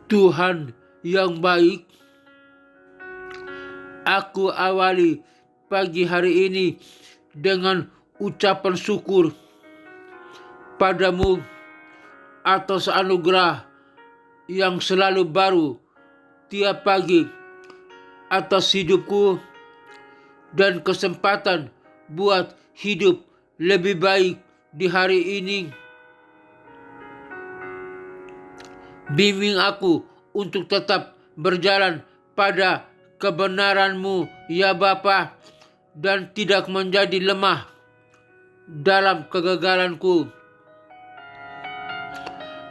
Tuhan yang baik, aku awali pagi hari ini dengan ucapan syukur padamu atas anugerah yang selalu baru tiap pagi atas hidupku dan kesempatan buat hidup lebih baik di hari ini. Bimbing aku untuk tetap berjalan pada kebenaran-Mu, ya Bapa, dan tidak menjadi lemah dalam kegagalanku.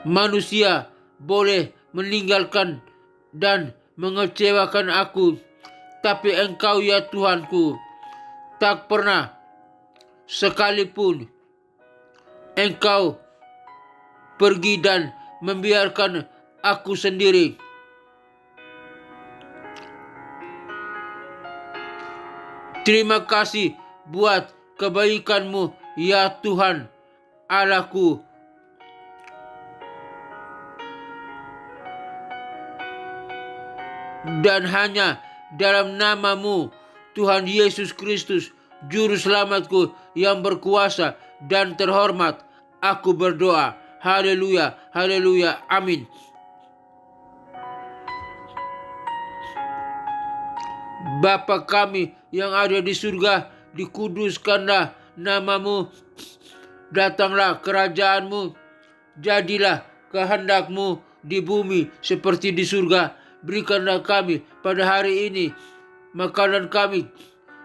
Manusia boleh meninggalkan dan mengecewakan aku, tapi Engkau, ya Tuhanku, tak pernah sekalipun Engkau pergi dan membiarkan aku sendiri. Terima kasih buat kebaikan-Mu, ya Tuhan Allahku. Dan hanya dalam nama-Mu, Tuhan Yesus Kristus, Juru Selamatku yang berkuasa dan terhormat, aku berdoa. Haleluya, haleluya, amin. Bapa kami yang ada di surga, dikuduskanlah nama-Mu, datanglah kerajaan-Mu, jadilah kehendak-Mu di bumi seperti di surga. Berikanlah kami pada hari ini makanan kami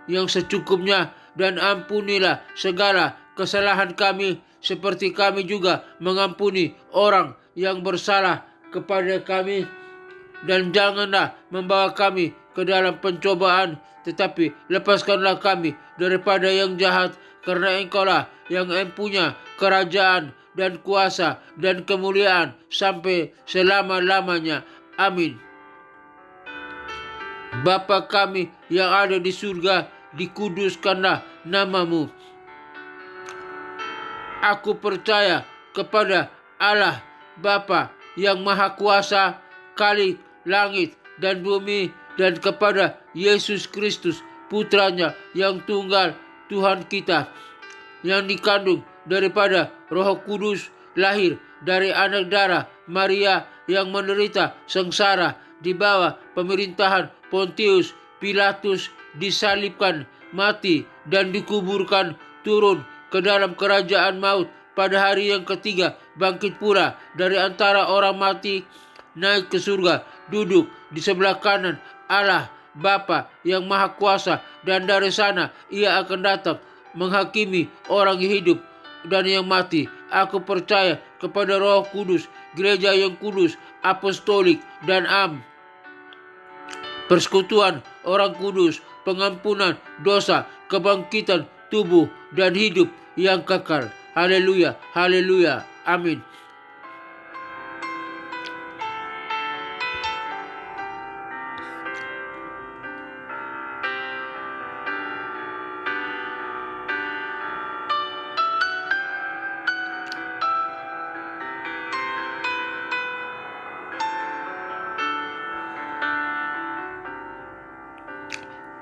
yang secukupnya, dan ampunilah segala kesalahan kami seperti kami juga mengampuni orang yang bersalah kepada kami. Dan janganlah membawa kami ke dalam pencobaan, tetapi lepaskanlah kami daripada yang jahat, karena Engkaulah yang mempunyai kerajaan dan kuasa dan kemuliaan sampai selama-lamanya. Amin. Bapa kami yang ada di surga, dikuduskanlah nama-Mu. Aku percaya kepada Allah Bapa yang Maha Kuasa, Khalik langit dan bumi, dan kepada Yesus Kristus, Putranya yang tunggal, Tuhan kita, yang dikandung daripada Roh Kudus, lahir dari anak darah Maria, yang menderita sengsara di bawah pemerintahan Pontius Pilatus, disalibkan, mati, dan dikuburkan, turun ke dalam kerajaan maut, pada hari yang ketiga bangkit pula dari antara orang mati, naik ke surga, duduk di sebelah kanan Allah Bapa yang Maha Kuasa, dan dari sana Ia akan datang menghakimi orang hidup dan yang mati. Aku percaya kepada Roh Kudus, gereja yang kudus, apostolik, dan persekutuan orang kudus, pengampunan dosa, kebangkitan tubuh, dan hidup yang kekal. Haleluya, haleluya, amin.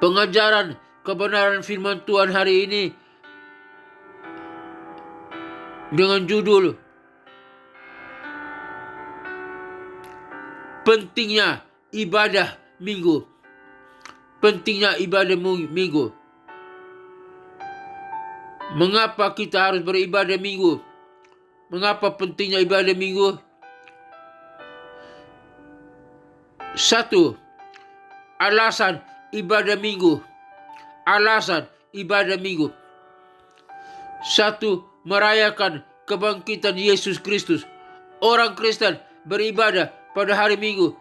Pengajaran kebenaran firman Tuhan hari ini dengan judul Pentingnya Ibadah Minggu. Pentingnya ibadah minggu. Mengapa kita harus beribadah minggu? Mengapa pentingnya ibadah minggu? 1. Alasan ibadah minggu. Alasan ibadah minggu. 1. Merayakan kebangkitan Yesus Kristus. Orang Kristen beribadah pada hari Minggu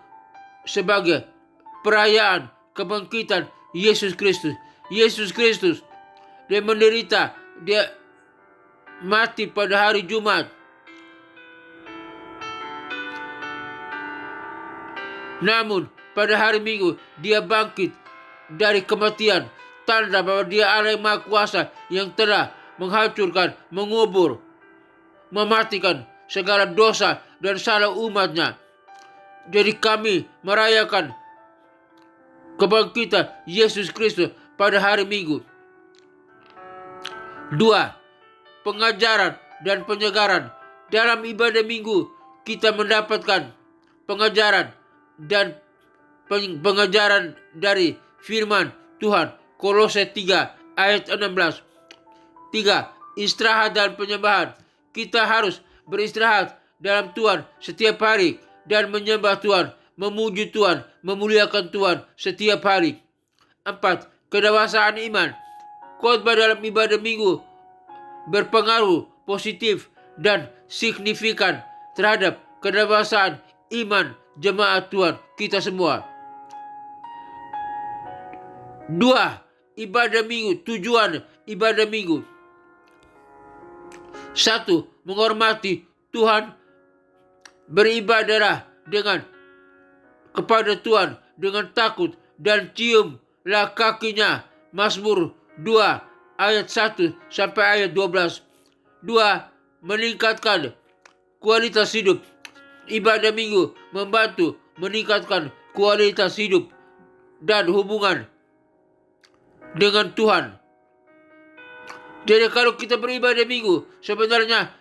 sebagai perayaan kebangkitan Yesus Kristus. Yesus Kristus, Dia menderita, Dia mati pada hari Jumat. Namun pada hari Minggu Dia bangkit dari kematian, tanda bahwa Dia Allah yang Maha Kuasa yang telah menghancurkan, mengubur, mematikan segala dosa dan salah umatnya. Jadi kami merayakan kebangkitan Yesus Kristus pada hari Minggu. 2. Pengajaran dan penyegaran. Dalam ibadah Minggu kita mendapatkan pengajaran dan pengajaran dari firman Tuhan. Kolose 3 ayat 16. 3. Istirahat dan penyembahan. Kita harus beristirahat dalam Tuhan setiap hari dan menyembah Tuhan, memuji Tuhan, memuliakan Tuhan setiap hari. 4. Kedewasaan iman. Khotbah dalam ibadah Minggu berpengaruh positif dan signifikan terhadap kedewasaan iman jemaat Tuhan kita semua. 2. Ibadah Minggu. Tujuan ibadah Minggu. 1. Menghormati Tuhan. Beribadahlah kepada Tuhan dengan takut dan ciumlah kakinya. Mazmur 2 ayat 1 sampai ayat 12. 2. Meningkatkan kualitas hidup. Ibadah Minggu membantu meningkatkan kualitas hidup dan hubungan dengan Tuhan. Jadi kalau kita beribadah Minggu, sebenarnya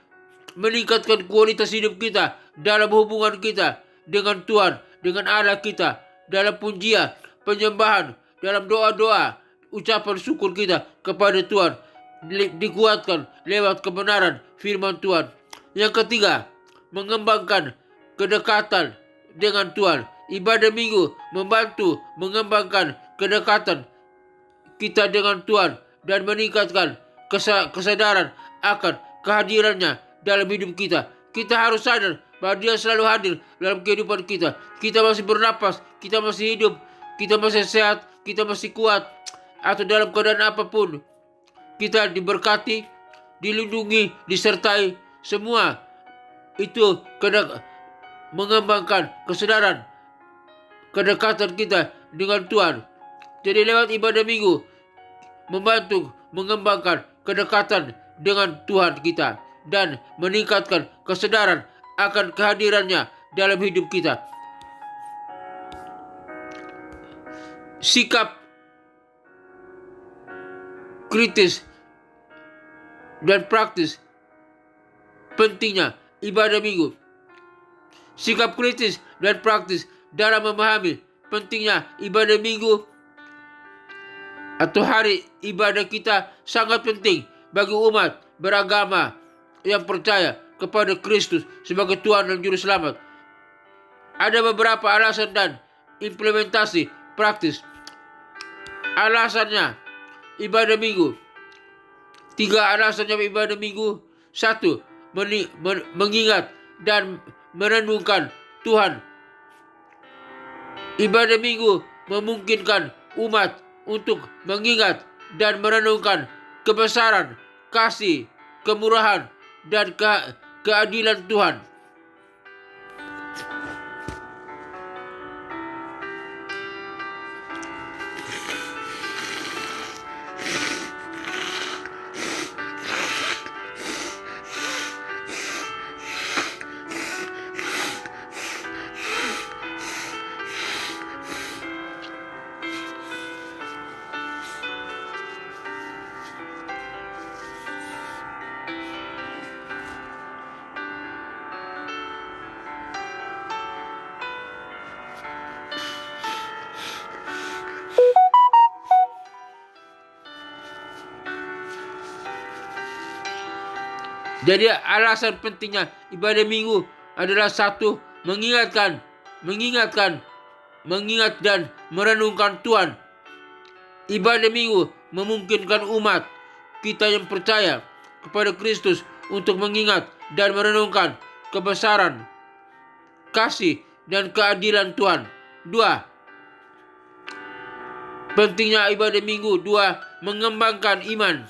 meningkatkan kualitas hidup kita dalam hubungan kita dengan Tuhan, dengan Allah kita, dalam pujian, penyembahan, dalam doa-doa, ucapan syukur kita kepada Tuhan, dikuatkan lewat kebenaran firman Tuhan. Yang ketiga, mengembangkan kedekatan dengan Tuhan. Ibadah Minggu membantu mengembangkan kedekatan kita dengan Tuhan dan meningkatkan kesadaran akan kehadirannya dalam hidup kita. Kita harus sadar bahwa Dia selalu hadir dalam kehidupan kita. Kita masih bernapas, kita masih hidup, kita masih sehat, kita masih kuat, atau dalam keadaan apapun kita diberkati, dilindungi, disertai. Semua itu mengembangkan kesadaran kedekatan kita dengan Tuhan. Jadi lewat ibadah Minggu membantu mengembangkan kedekatan dengan Tuhan kita dan meningkatkan kesadaran akan kehadirannya dalam hidup kita. Sikap kritis dan praktis pentingnya ibadah Minggu. Sikap kritis dan praktis dalam memahami pentingnya ibadah Minggu atau hari ibadah kita sangat penting bagi umat beragama yang percaya kepada Kristus sebagai Tuhan dan Juru Selamat. Ada beberapa alasan dan implementasi praktis. Alasannya ibadah Minggu. 3 alasannya ibadah Minggu. 1. Mengingat dan merenungkan Tuhan. Ibadah Minggu memungkinkan umat untuk mengingat dan merenungkan kebesaran, kasih, kemurahan, dan keadilan Tuhan. Jadi alasan pentingnya ibadah Minggu adalah 1. Mengingat dan merenungkan Tuhan. Ibadah Minggu memungkinkan umat kita yang percaya kepada Kristus untuk mengingat dan merenungkan kebesaran, kasih, dan keadilan Tuhan. 2. Pentingnya ibadah Minggu. 2. Mengembangkan iman.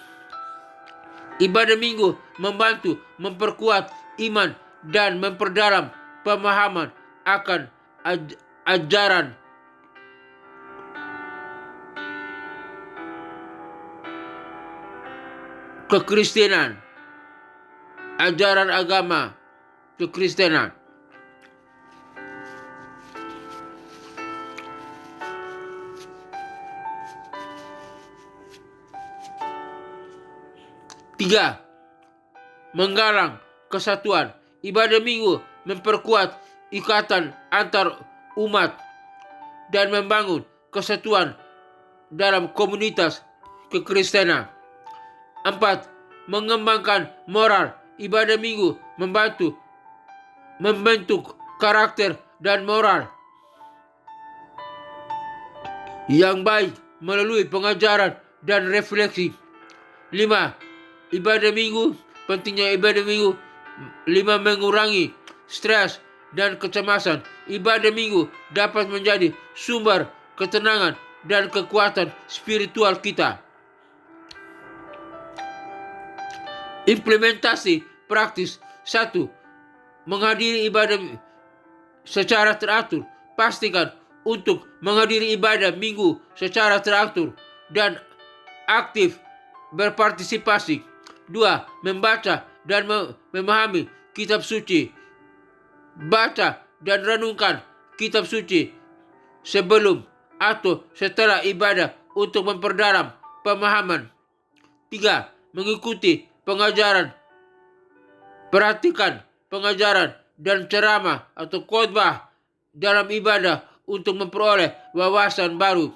Ibadah Minggu membantu memperkuat iman dan memperdalam pemahaman akan ajaran kekristenan, ajaran agama kekristenan. 3. Menggalang kesatuan. Ibadah minggu memperkuat ikatan antar umat dan membangun kesatuan dalam komunitas kekristenan. 4. Mengembangkan moral. Ibadah minggu membentuk karakter dan moral yang baik melalui pengajaran dan refleksi. 5. Pentingnya ibadah minggu. 5. Mengurangi stres dan kecemasan. Ibadah minggu dapat menjadi sumber ketenangan dan kekuatan spiritual kita. Implementasi praktis. 1. Menghadiri ibadah secara teratur. Pastikan untuk menghadiri ibadah minggu secara teratur dan aktif berpartisipasi. 2. Membaca dan memahami kitab suci. Baca dan renungkan kitab suci sebelum atau setelah ibadah untuk memperdalam pemahaman. 3. Mengikuti pengajaran. Perhatikan pengajaran dan ceramah atau khotbah dalam ibadah untuk memperoleh wawasan baru.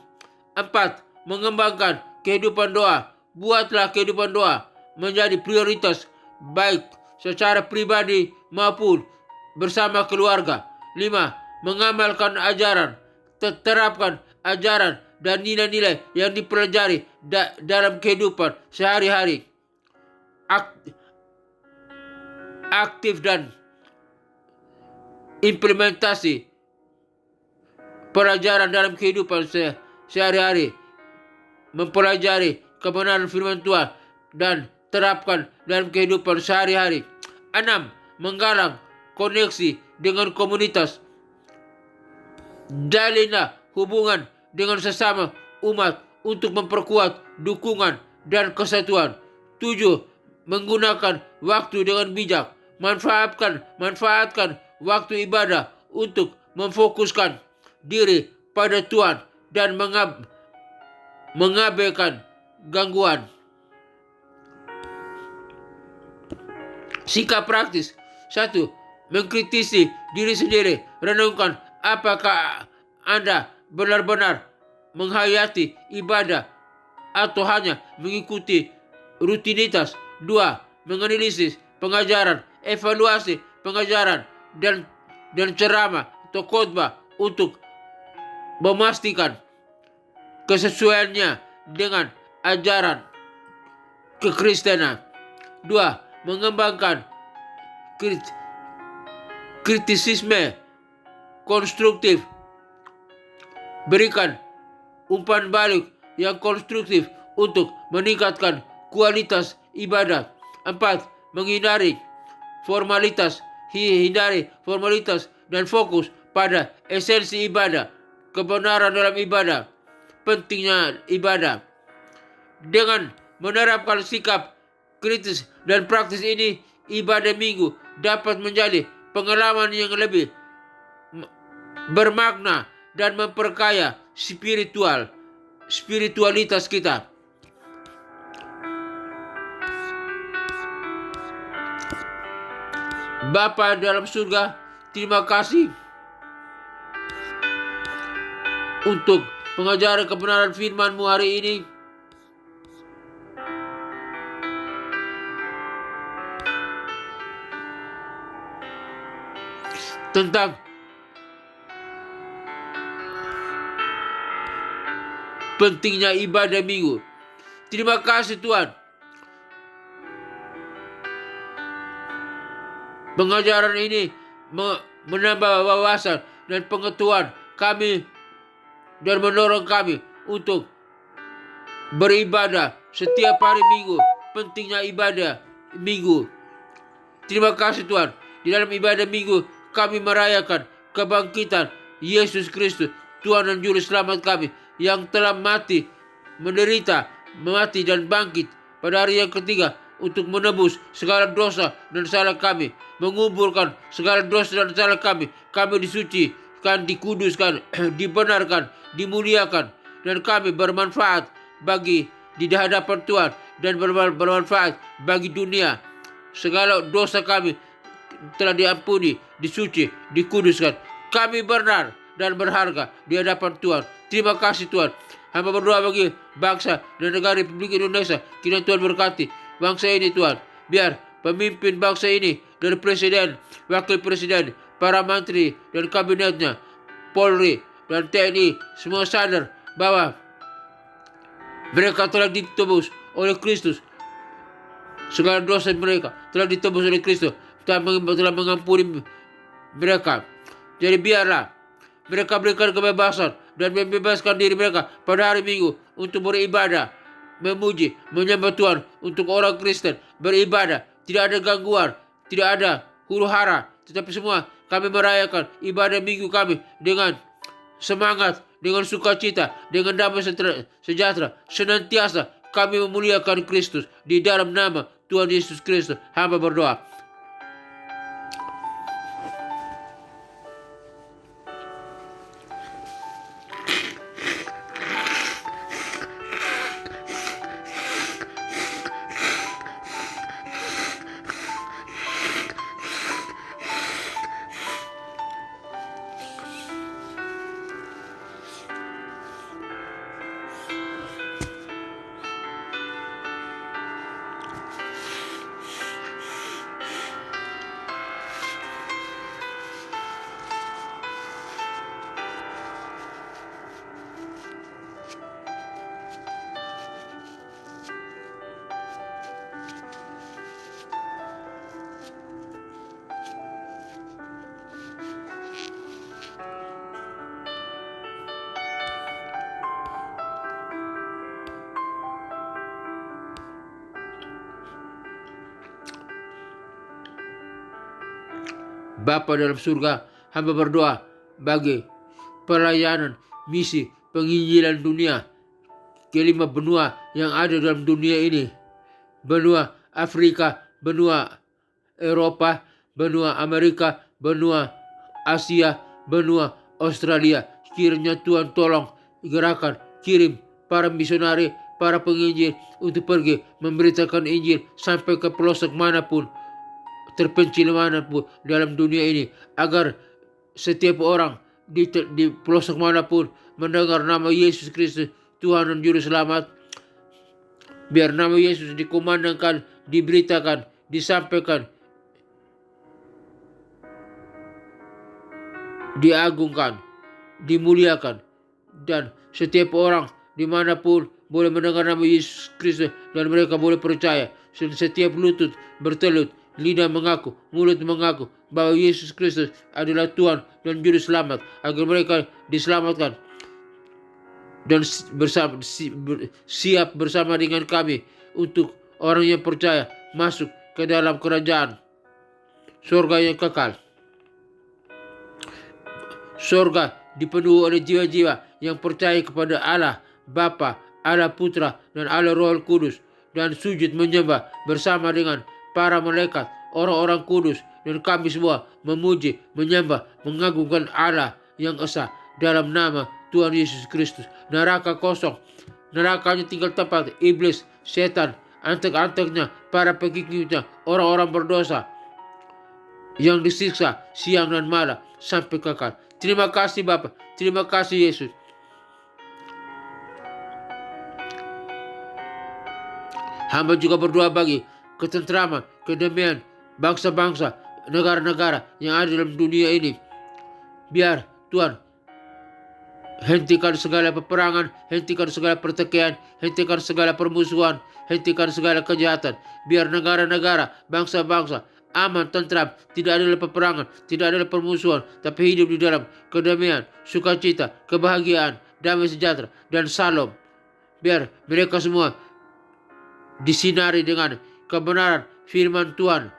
4. Mengembangkan kehidupan doa. Buatlah kehidupan doa menjadi prioritas baik secara pribadi maupun bersama keluarga. 5. Mengamalkan ajaran. Terapkan ajaran dan nilai-nilai yang dipelajari dalam kehidupan sehari-hari. Aktif dan implementasi pelajaran dalam kehidupan sehari-hari. Mempelajari kebenaran firman Tuhan dan terapkan dalam kehidupan sehari-hari. 6. Menggalang koneksi dengan komunitas. Jalinlah hubungan dengan sesama umat untuk memperkuat dukungan dan kesatuan. 7. Menggunakan waktu dengan bijak. Manfaatkan waktu ibadah untuk memfokuskan diri pada Tuhan dan mengabaikan gangguan. Sikap praktis. 1. Mengkritisi diri sendiri. Renungkan apakah Anda benar-benar menghayati ibadah atau hanya mengikuti rutinitas. 2. Menganalisis pengajaran. Evaluasi pengajaran dan ceramah atau khotbah untuk memastikan kesesuaiannya dengan ajaran kekristenan. 2. Mengembangkan kritisisme konstruktif. Berikan umpan balik yang konstruktif untuk meningkatkan kualitas ibadah. 4. Menghindari formalitas dan fokus pada esensi ibadah. Kebenaran dalam ibadah. Pentingnya ibadah. Dengan menerapkan sikap kritis dan praktis ini, ibadah minggu dapat menjadi pengalaman yang lebih bermakna dan memperkaya spiritualitas kita. Bapa dalam surga, terima kasih untuk pengajaran kebenaran firman-Mu hari ini. Tentang pentingnya ibadah minggu. Terima kasih Tuhan. Pengajaran ini menambah wawasan dan pengetahuan kami dan mendorong kami untuk beribadah setiap hari minggu. Pentingnya ibadah minggu. Terima kasih Tuhan. Di dalam ibadah minggu kami merayakan kebangkitan Yesus Kristus, Tuhan dan Juru Selamat kami, yang telah mati, menderita, mati dan bangkit pada hari yang ketiga untuk menebus segala dosa dan salah kami, menguburkan segala dosa dan salah kami. Kami disucikan, dikuduskan, dibenarkan, dimuliakan, dan kami bermanfaat bagi di hadapan Tuhan dan bermanfaat bagi dunia. Segala dosa kami telah diampuni, disuci, dikuduskan. Kami benar dan berharga di hadapan Tuhan. Terima kasih Tuhan. Hamba berdoa bagi bangsa dan negara Republik Indonesia. Kiranya Tuhan berkati bangsa ini Tuhan. Biar pemimpin bangsa ini dari presiden, wakil presiden, para menteri dan kabinetnya, Polri dan TNI semua sadar bahwa mereka telah ditebus oleh Kristus. Segala dosa mereka telah ditebus oleh Kristus. Telah mengampuni mereka. Jadi biarlah mereka berikan kebebasan dan membebaskan diri mereka pada hari Minggu untuk beribadah, memuji, menyembah Tuhan. Untuk orang Kristen beribadah, tidak ada gangguan, tidak ada huru hara, tetapi semua kami merayakan ibadah Minggu kami dengan semangat, dengan sukacita, dengan damai sejahtera. Senantiasa kami memuliakan Kristus. Di dalam nama Tuhan Yesus Kristus hamba berdoa. Bapa dalam surga, hamba berdoa bagi pelayanan misi penginjilan dunia ke 5 benua yang ada dalam dunia ini. Benua Afrika, benua Eropa, benua Amerika, benua Asia, benua Australia. Kiranya Tuhan tolong gerakan, kirim para misionari, para penginjil untuk pergi memberitakan Injil sampai ke pelosok manapun, terpencil manapun dalam dunia ini, agar setiap orang di pelosok manapun mendengar nama Yesus Kristus Tuhan dan Juru Selamat. Biar nama Yesus dikumandangkan, diberitakan, disampaikan, diagungkan, dimuliakan, dan setiap orang dimanapun boleh mendengar nama Yesus Kristus dan mereka boleh percaya. Setiap lutut bertelut, lidah mengaku, mulut mengaku bahwa Yesus Kristus adalah Tuhan dan Juru Selamat, agar mereka diselamatkan dan siap bersama dengan kami untuk orang yang percaya masuk ke dalam kerajaan surga yang kekal. Surga dipenuhi oleh jiwa-jiwa yang percaya kepada Allah Bapa, Allah Putra, dan Allah Roh Kudus, dan sujud menyembah bersama dengan para malaikat, orang-orang kudus, dan kami semua memuji, menyembah, mengagungkan Allah yang esa dalam nama Tuhan Yesus Kristus. Neraka kosong, nerakanya tinggal tempat iblis, setan, antek-anteknya, para pengikutnya, orang-orang berdosa yang disiksa siang dan malam sampai kekal. Terima kasih Bapa, terima kasih Yesus. Hamba juga berdoa bagi ketentraman, kedamaian bangsa-bangsa, negara-negara yang ada dalam dunia ini. Biar Tuhan hentikan segala peperangan, hentikan segala pertikaian, hentikan segala permusuhan, hentikan segala kejahatan. Biar negara-negara, bangsa-bangsa aman, tentram, tidak ada peperangan, tidak ada permusuhan, tapi hidup di dalam kedamaian, sukacita, kebahagiaan, damai sejahtera, dan salam. Biar mereka semua disinari dengan kebenaran firman Tuhan,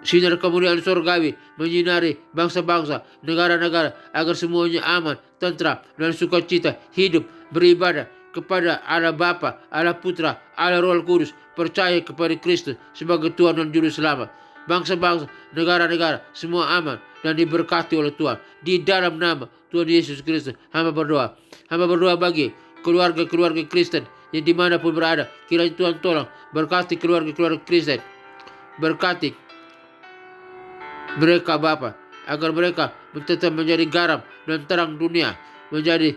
sinar kemuliaan surgawi menyinari bangsa-bangsa, negara-negara, agar semuanya aman, tentram, dan sukacita, hidup beribadah kepada Allah Bapa, Allah Putra, Allah Roh Kudus, percaya kepada Kristus sebagai Tuhan dan Juru Selamat. Bangsa-bangsa, negara-negara, semua aman dan diberkati oleh Tuhan. Di dalam nama Tuhan Yesus Kristus, hamba berdoa. Hamba berdoa bagi keluarga-keluarga Kristen yang dimanapun berada. Kiranya Tuhan tolong berkati keluarga-keluarga Kristen, berkati mereka Bapa, agar mereka tetap menjadi garam dan terang dunia, menjadi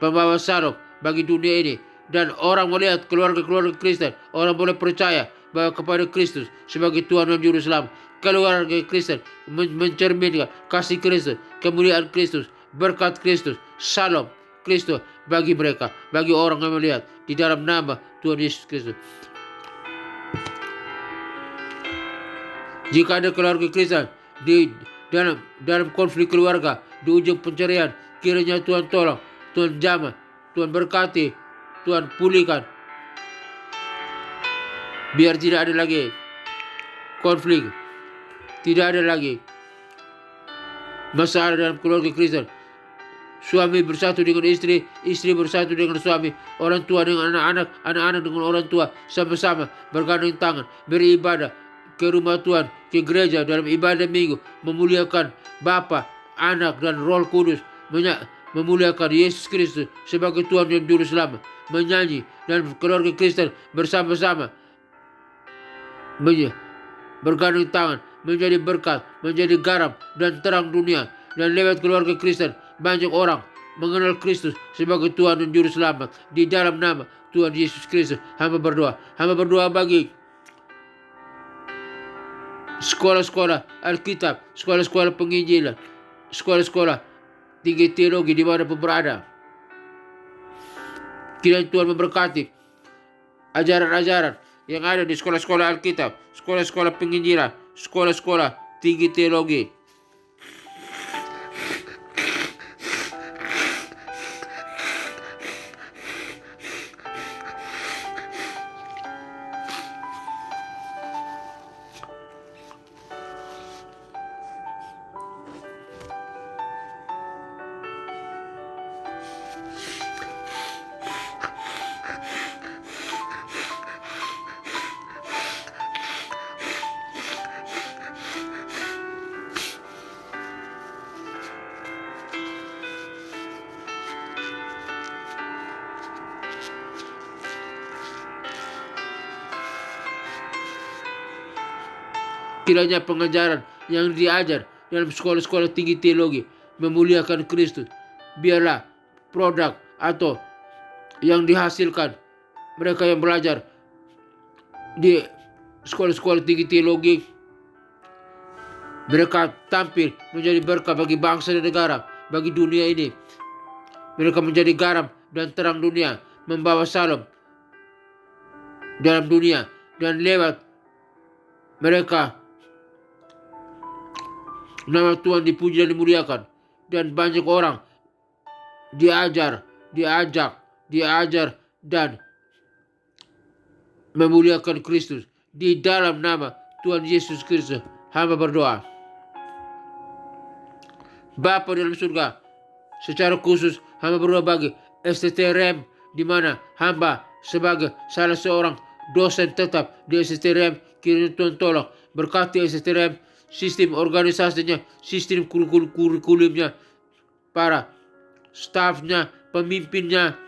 pembawa salib bagi dunia ini. Dan orang melihat keluarga-keluarga Kristen, orang boleh percaya bahwa kepada Kristus sebagai Tuhan dan Juru Selamat. Keluarga Kristen mencerminkan kasih Kristus, kemuliaan Kristus, berkat Kristus, salam Kristus bagi mereka, bagi orang yang melihat di dalam nama Tuhan Yesus Kristus. Jika ada keluarga Kristen di dalam konflik keluarga, di ujung pencarian, kiranya Tuhan tolong, Tuhan jamah, Tuhan berkati, Tuhan pulihkan, biar tidak ada lagi konflik, tidak ada lagi masalah dalam keluarga Kristen. Suami bersatu dengan istri, istri bersatu dengan suami, orang tua dengan anak-anak, anak-anak dengan orang tua, sama-sama bergandeng tangan, beribadah ke rumah Tuhan, ke gereja dalam ibadah minggu, memuliakan Bapa, Anak, dan Roh Kudus, memuliakan Yesus Kristus sebagai Tuhan dan Juru Selamat, menyanyi, dan keluarga Kristen bersama-sama bergandeng tangan, menjadi berkat, menjadi garam dan terang dunia. Dan lewat keluarga Kristen, banyak orang mengenal Kristus sebagai Tuhan dan Juru Selamat. Di dalam nama Tuhan Yesus Kristus, hamba berdoa. Hamba berdoa bagi sekolah-sekolah Alkitab, sekolah-sekolah penginjilan, sekolah-sekolah tinggi teologi di mana pun berada. Kiranya Tuhan memberkati ajaran-ajaran yang ada di sekolah-sekolah Alkitab, sekolah-sekolah penginjilan, sekolah-sekolah tinggi teologi. Kiranya pengajaran yang diajar dalam sekolah-sekolah tinggi teologi memuliakan Kristus. Biarlah produk atau yang dihasilkan mereka yang belajar di sekolah-sekolah tinggi teologi, mereka tampil menjadi berkah bagi bangsa dan negara, bagi dunia ini. Mereka menjadi garam dan terang dunia, membawa salam dalam dunia, dan lewat mereka nama Tuhan dipuji dan dimuliakan, dan banyak orang diajar dan memuliakan Kristus. Di dalam nama Tuhan Yesus Kristus, hamba berdoa. Bapa dalam surga, secara khusus hamba berdoa bagi STTRM, di mana hamba sebagai salah seorang dosen tetap di STTRM. Kiranya Tuhan tolong berkati STTRM, sistem organisasinya, sistem kurikulumnya, para stafnya, pemimpinnya,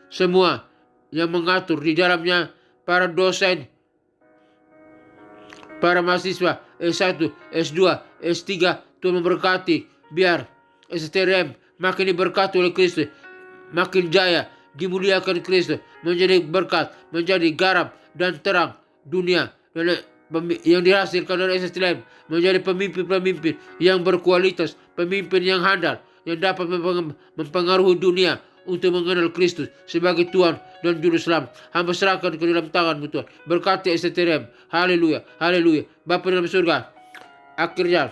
semua yang mengatur di dalamnya, para dosen, para mahasiswa S1, S2, S3, Tuhan memberkati. Biar STRM makin diberkati oleh Kristus, makin jaya, dimuliakan Kristus, menjadi berkat, menjadi garam dan terang dunia. Yang dihasilkan dari STRM menjadi pemimpin-pemimpin yang berkualitas, pemimpin yang handal, yang dapat mempengaruhi dunia untuk mengenal Kristus sebagai Tuhan dan Juru Selamat. Hamba serahkan ke dalam tangan-Mu Tuhan. Berkati STRM. Haleluya, haleluya. Bapa dalam surga, akhirnya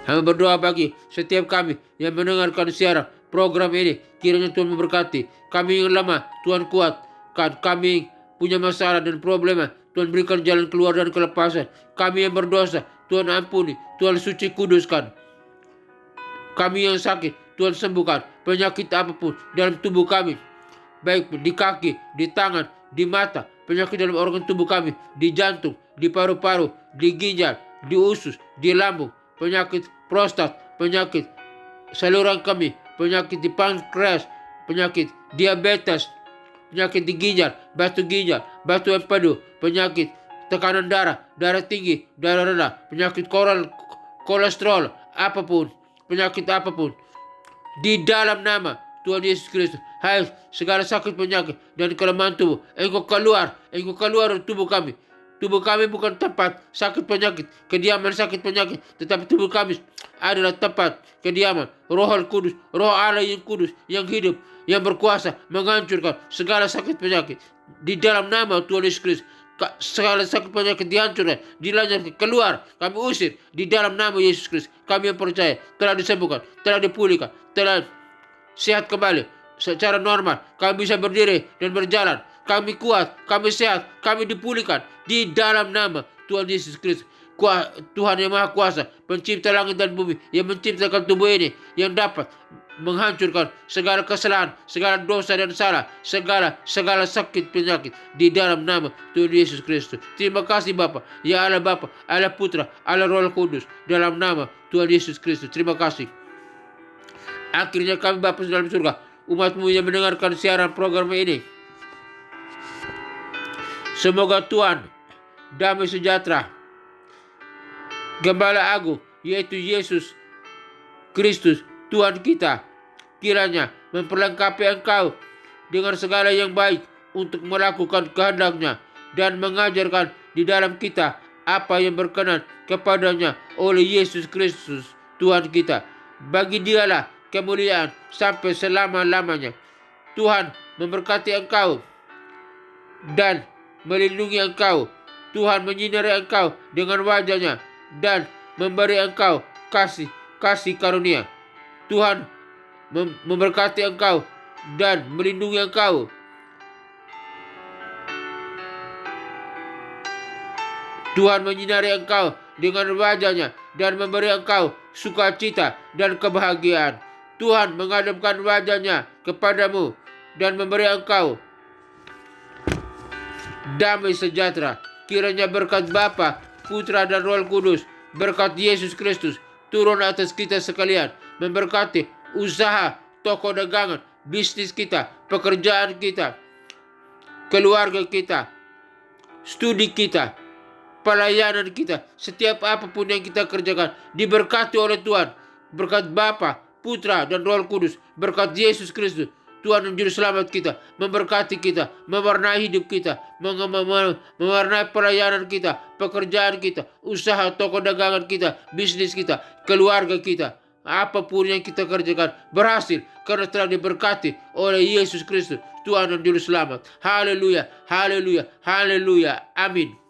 hamba berdoa bagi setiap kami yang mendengarkan siaran program ini. Kiranya Tuhan memberkati. Kami yang lemah, Tuhan kuatkan. Kami punya masalah dan problema, Tuhan berikan jalan keluar dan kelepasan. Kami yang berdosa, Tuhan ampuni, Tuhan suci kuduskan. Kami yang sakit, Tuhan sembuhkan. Penyakit apapun dalam tubuh kami, baik di kaki, di tangan, di mata, penyakit dalam organ tubuh kami, di jantung, di paru-paru, di ginjal, di usus, di lambung, penyakit prostat, penyakit saluran kami, penyakit di pankreas, penyakit diabetes, penyakit di ginjal, batu empedu, penyakit tekanan darah, darah tinggi, darah rendah, penyakit kolesterol, apapun, penyakit apapun. Di dalam nama Tuhan Yesus Kristus, hai segala sakit penyakit dan kelemahan tubuh, engkau keluar dari tubuh kami. Tubuh kami bukan tempat sakit penyakit, kediaman sakit penyakit, tetapi tubuh kami adalah tempat kediaman Roh Kudus, Roh Allah yang kudus, yang hidup, yang berkuasa menghancurkan segala sakit penyakit. Di dalam nama Tuhan Yesus Kristus, segala sakit penyakit dihancurkan, dilancarkan, keluar, kami usir di dalam nama Yesus Kristus. Kami yang percaya telah disembuhkan, telah dipulihkan, telah sehat kembali secara normal. Kami bisa berdiri dan berjalan. Kami kuat, kami sehat, kami dipulihkan di dalam nama Tuhan Yesus Kristus. Tuhan yang Maha Kuasa, pencipta langit dan bumi, yang menciptakan tubuh ini, yang dapat menghancurkan segala kesalahan, segala dosa dan salah, segala sakit penyakit di dalam nama Tuhan Yesus Kristus. Terima kasih Bapa, ya Allah Bapa, Allah Putra, Allah Roh Kudus, dalam nama Tuhan Yesus Kristus. Terima kasih. Akhirnya kami Bapa dalam surga, umat-Mu yang mendengarkan siaran program ini, semoga Tuhan damai sejahtera, Gembala Agung, yaitu Yesus Kristus Tuhan kita, kiranya memperlengkapi engkau dengan segala yang baik untuk melakukan kehendak-Nya dan mengajarkan di dalam kita apa yang berkenan kepadanya oleh Yesus Kristus Tuhan kita. Bagi Dialah kemuliaan sampai selama-lamanya. Tuhan memberkati engkau dan melindungi engkau. Tuhan menyinari engkau dengan wajah-Nya dan memberi engkau kasih karunia. Tuhan memberkati engkau dan melindungi engkau. Tuhan menyinari engkau dengan wajah-Nya dan memberi engkau sukacita dan kebahagiaan. Tuhan menghadapkan wajah-Nya kepadamu dan memberi engkau damai sejahtera. Kiranya berkat Bapa, Putra dan Roh Kudus, berkat Yesus Kristus turun atas kita sekalian, memberkati usaha, toko dagangan, bisnis kita, pekerjaan kita, keluarga kita, studi kita, pelayanan kita, setiap apapun yang kita kerjakan diberkati oleh Tuhan. Berkat Bapa, Putra dan Roh Kudus, berkat Yesus Kristus Tuhan dan Juru Selamat kita, memberkati kita, mewarnai hidup kita, mewarnai pelayanan kita, pekerjaan kita, usaha, toko dagangan kita, bisnis kita, keluarga kita. Apapun yang kita kerjakan berhasil karena telah diberkati oleh Yesus Kristus Tuhan dan Juru Selamat. Haleluya, haleluya, haleluya. Amin.